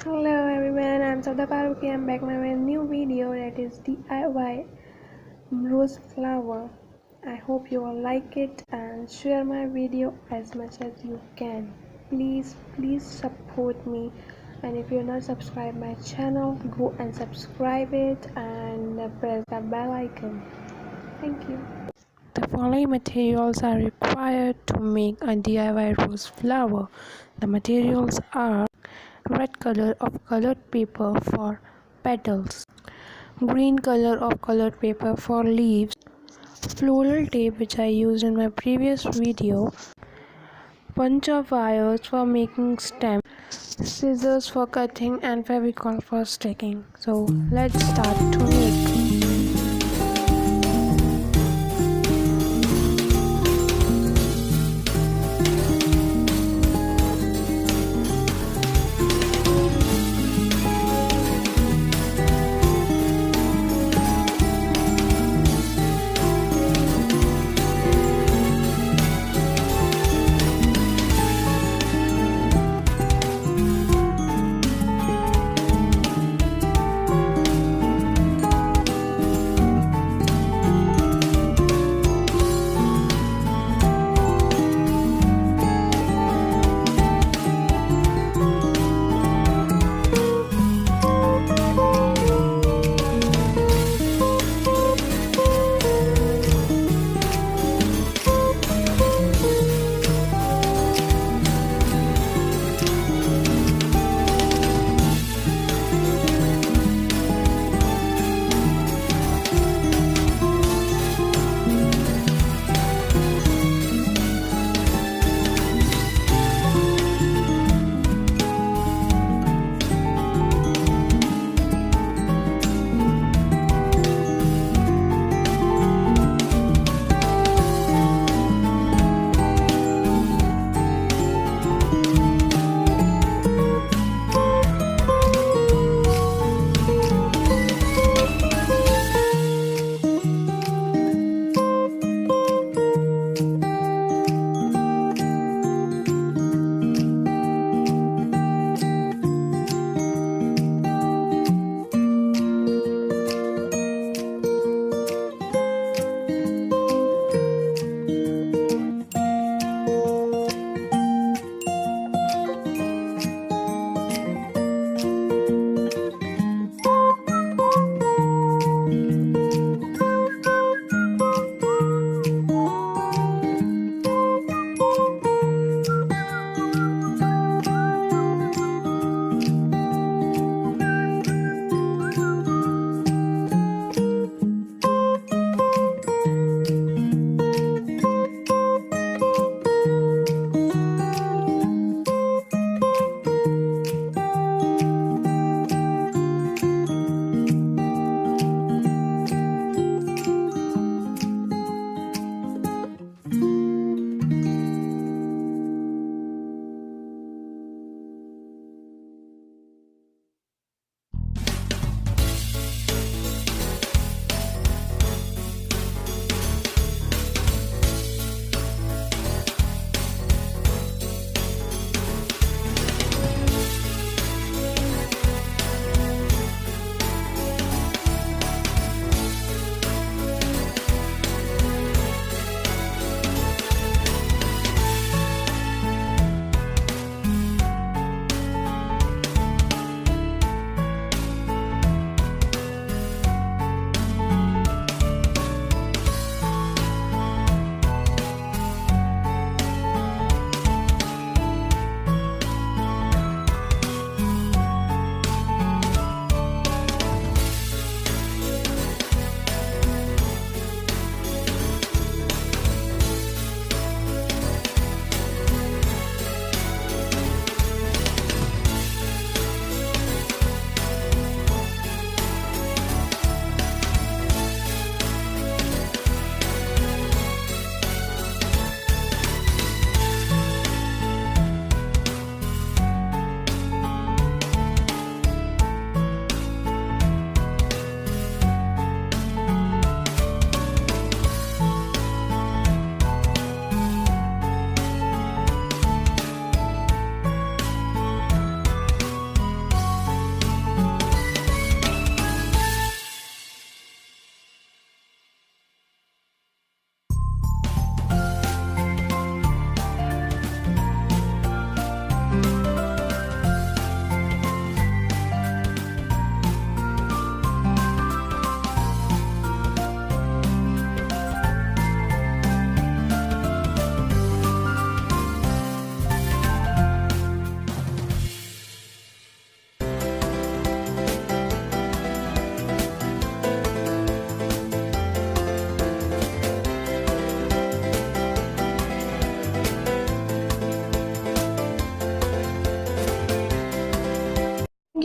Hello everyone, I'm Sauda Farooqui. I'm back with my new video that is DIY rose flower. I hope you all like it and share my video as much as you can. Please support me, and if you're not subscribed my channel, go and subscribe it and press the bell icon. Thank you. The following materials are required to make a DIY rose flower. The materials are red color of colored paper for petals, green color of colored paper for leaves, floral tape which I used in my previous video, bunch of wires for making stem, scissors for cutting and Fevicol for sticking. So let's start to make.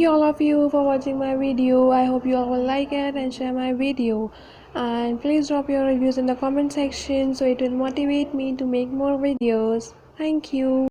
you all of you for watching my video. I hope you all will like it and share my video, and please drop your reviews in the comment section so it will motivate me to make more videos. Thank you.